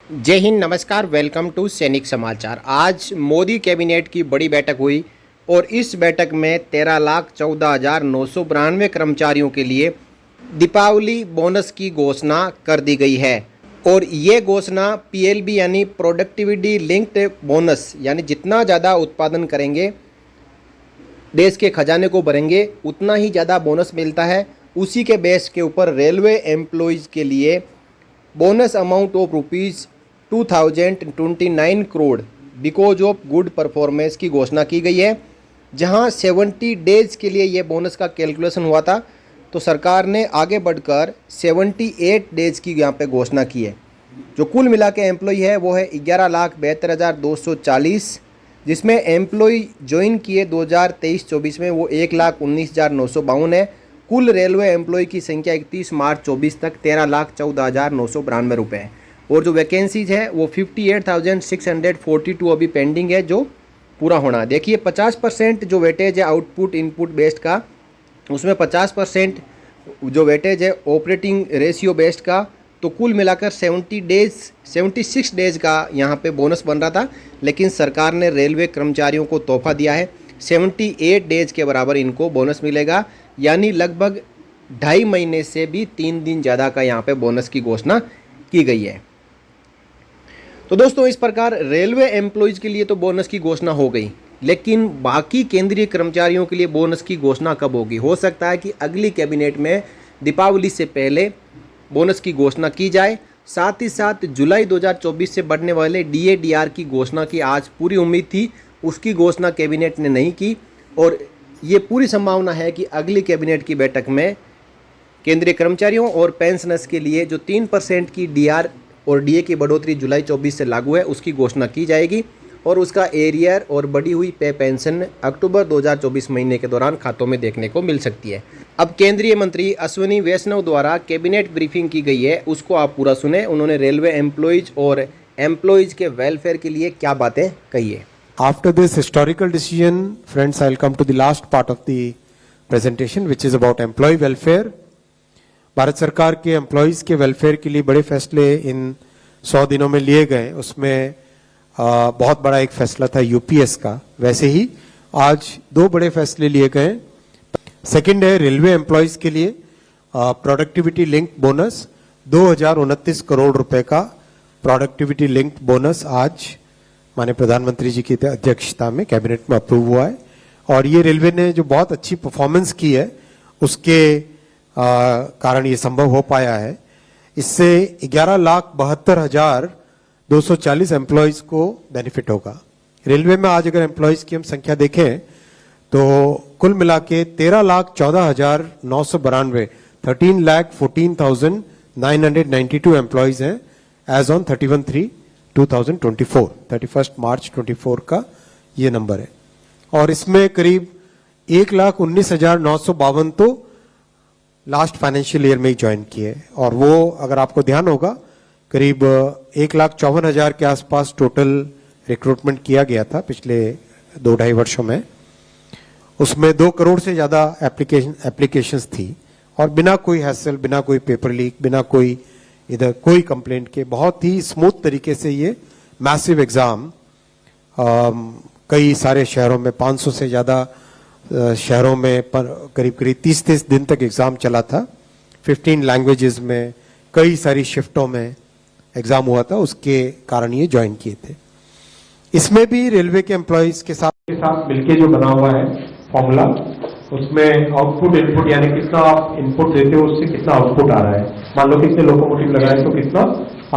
जय हिंद, नमस्कार। Welcome to सैनिक समाचार। आज मोदी कैबिनेट की बड़ी बैठक हुई और इस बैठक में 13,14,992 कर्मचारियों के लिए दीपावली बोनस की घोषणा कर दी गई है। और ये घोषणा पीएलबी यानी प्रोडक्टिविटी लिंक्ड बोनस, यानी जितना ज़्यादा उत्पादन करेंगे, देश के खजाने को भरेंगे, उतना ही ज़्यादा बोनस मिलता है। उसी के बेस के ऊपर रेलवे एम्प्लॉयज़ के लिए bonus amount of ₹2029 crore because of good performance की घोषणा की गई है। जहां 70 डेज के लिए ये बोनस का कैलकुलेशन हुआ था, तो सरकार ने आगे बढ़कर 78 डेज की यहाँ पे घोषणा की है। जो कुल मिला के एम्प्लॉय है वो है 11,72,240, जिसमें एम्प्लॉय ज्वाइन किए 2023-24 में वो 1,19,952 है। कुल रेलवे एम्प्लॉय की संख्या 31 मार्च 24 तक 13,14,992 रुपये है। और जो वैकेंसीज है वो 58,642 अभी पेंडिंग है, जो पूरा होना। देखिए 50% जो वेटेज है आउटपुट इनपुट बेस्ड का, उसमें 50% जो वेटेज है ऑपरेटिंग रेशियो बेस्ड का। तो कुल मिलाकर 76 डेज का यहाँ पे बोनस बन रहा था, लेकिन सरकार ने रेलवे कर्मचारियों को तोहफा दिया है। 78 डेज के बराबर इनको बोनस मिलेगा, यानी लगभग 2.5 महीने से भी 3 दिन ज़्यादा का यहाँ पे बोनस की घोषणा की गई है। तो दोस्तों, इस प्रकार रेलवे एम्प्लॉयज़ के लिए तो बोनस की घोषणा हो गई, लेकिन बाकी केंद्रीय कर्मचारियों के लिए बोनस की घोषणा कब होगी? हो सकता है कि अगली कैबिनेट में दीपावली से पहले बोनस की घोषणा की जाए। साथ ही साथ जुलाई 2024 से बढ़ने वाले डीए-डीआर की घोषणा की आज पूरी उम्मीद थी, उसकी घोषणा कैबिनेट ने नहीं की। और ये पूरी संभावना है कि अगली कैबिनेट की बैठक में केंद्रीय कर्मचारियों और पेंशनर्स के लिए जो 3% की डीआर और डीए की बढ़ोतरी जुलाई 24 से लागू है, उसकी घोषणा की जाएगी। और उसका एरियर और बढ़ी हुई पे पेंशन अक्टूबर 2024 महीने के दौरान खातों में देखने को मिल सकती है। अब केंद्रीय मंत्री अश्विनी वैष्णव द्वारा कैबिनेट ब्रीफिंग की गई है, उसको आप पूरा सुने। उन्होंने रेलवे एम्प्लॉयज़ और एम्प्लॉयज़ के वेलफेयर के लिए क्या बातें कही है। After this historical decision, friends, I'll come to the last part of the presentation, which is about employee welfare. Bharat सरकार के एम्प्लॉयज़ के वेलफेयर के लिए बड़े फैसले इन 100 दिनों में लिए गए। उसमें बहुत बड़ा एक फैसला था यूपीएस का। वैसे ही आज 2 बड़े फैसले लिए गए। सेकंड है रेलवे एम्प्लॉयज़ के लिए प्रोडक्टिविटी लिंक्ड बोनस, 2029 करोड़ रुपए का प्रोडक्टिविटी लिंक्ड बोनस आज माननीय प्रधानमंत्री जी की अध्यक्षता में कैबिनेट में अप्रूव हुआ है। और ये रेलवे ने जो बहुत अच्छी परफॉर्मेंस की है, उसके कारण ये संभव हो पाया है। इससे 11,72,240 एम्प्लॉयज को बेनिफिट होगा। रेलवे में आज अगर एम्प्लॉयज की हम संख्या देखें तो कुल मिला के 13,14,992 13,14,992 एम्प्लॉयज हैं एज ऑन 31 मार्च 24 का ये नंबर है। और इसमें करीब 1,19,952 तो लास्ट फाइनेंशियल ईयर में ही ज्वाइन किए। और वो अगर आपको ध्यान होगा करीब 1,54,000 के आसपास टोटल रिक्रूटमेंट किया गया था पिछले 2-2.5 वर्षों में। उसमें 2 करोड़ से ज्यादा एप्लीकेशंस थी, और बिना कोई हैसल, बिना कोई पेपर लीक, बिना कोई इधर कोई कंप्लेंट के बहुत ही स्मूथ तरीके से ये मैसिव एग्जाम कई सारे शहरों में 500 से ज्यादा शहरों में करीब 30 दिन तक एग्जाम चला था। 15 लैंग्वेजेस में कई सारी शिफ्टों में एग्जाम हुआ था, उसके कारण ये ज्वाइन किए थे। इसमें भी रेलवे के एम्प्लॉयज के साथ मिलके जो बना हुआ है फॉर्मूला, उसमें आउटपुट इनपुट यानी कितना आप इनपुट देते हो उससे कितना आउटपुट आ रहा है। मान लो कितने लोकोमोटिव लगाए तो कितना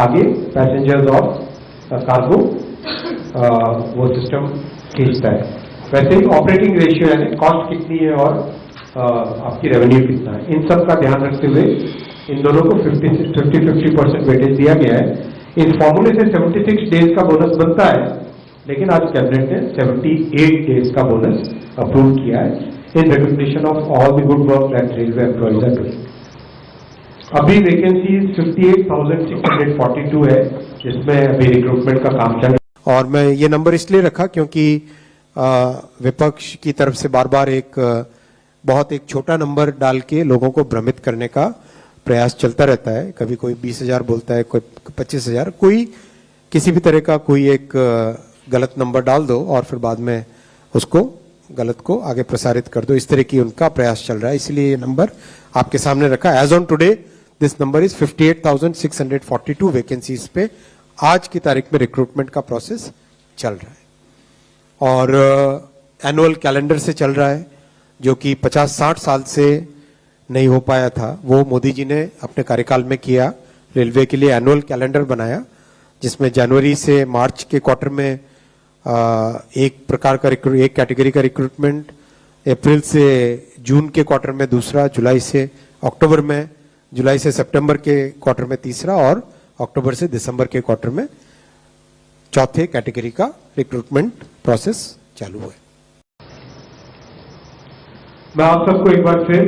आगे पैसेंजर्स और कार्गो वो सिस्टम खींचता है। वैसे ही ऑपरेटिंग रेशियो यानी कॉस्ट कितनी है और आपकी रेवेन्यू कितना है, इन सब का ध्यान रखते हुए इन दोनों को 50% वेटेज दिया गया है। इस फॉर्मूले से 76 डेज का बोनस बनता है, लेकिन आज कैबिनेट ने 78 डेज का बोनस अप्रूव किया है in recognition of all the good work that railway employees are doing. अभी वैकेंसी 58,642 है, जिसमें अभी रिक्रूटमेंट का काम चल रहा है। और मैं ये नंबर इसलिए रखा क्योंकि विपक्ष की तरफ से बार बार एक बहुत छोटा नंबर डाल के लोगों को भ्रमित करने का प्रयास चलता रहता है। कभी कोई 20,000 बोलता है, कोई 25,000, कोई किसी भी तरह का कोई एक गलत नंबर डाल दो और फिर बाद में उसको गलत को आगे प्रसारित कर दो, इस तरह की उनका प्रयास चल रहा है। इसलिए ये नंबर आपके सामने रखा। As on today this number is 58,642 vacancies पे आज की तारीख में रिक्रूटमेंट का प्रोसेस चल रहा है और एनुअल कैलेंडर से चल रहा है, जो कि 50-60 साल से नहीं हो पाया था। वो मोदी जी ने अपने कार्यकाल में किया, रेलवे के लिए एनुअल कैलेंडर बनाया, जिसमें जनवरी से मार्च के क्वार्टर में एक प्रकार का एक कैटेगरी का रिक्रूटमेंट, अप्रैल से जून के क्वार्टर में दूसरा, जुलाई से अक्टूबर में, जुलाई से सितंबर के क्वार्टर में तीसरा और अक्टूबर से दिसंबर के क्वार्टर में चौथे कैटेगरी का रिक्रूटमेंट प्रोसेस चालू है। मैं आप सबको एक बार फिर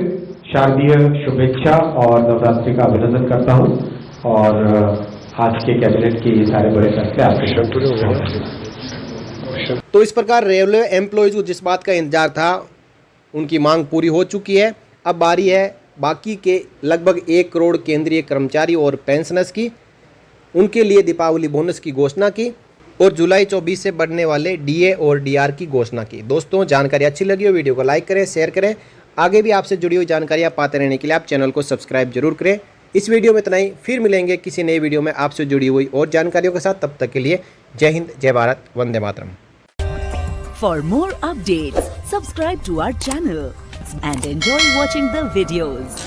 शारदीय शुभेच्छा और नवरात्रि का अभिनंदन करता हूं और आज के कैबिनेट के ये सारे बड़े फैसले आपके। तो इस प्रकार रेलवे एम्प्लॉयज़ को जिस बात का इंतजार था उनकी मांग पूरी हो चुकी है। अब बारी है बाकी के लगभग 1 करोड़ केंद्रीय कर्मचारी और पेंशनर्स की। उनके लिए दीपावली बोनस की घोषणा की और जुलाई 24 से बढ़ने वाले डीए और डीआर की घोषणा की। दोस्तों, जानकारी अच्छी लगी हो वीडियो को लाइक करें, शेयर करें। आगे भी आपसे जुड़ी हुई जानकारियाँ पाते रहने के लिए आप चैनल को सब्सक्राइब जरूर करें। इस वीडियो में इतना ही, फिर मिलेंगे किसी नई वीडियो में आपसे जुड़ी हुई और जानकारियों के साथ। तब तक के लिए जय हिंद, जय Bharat, Vande Mataram. For more updates, subscribe to our channel and enjoy watching the videos.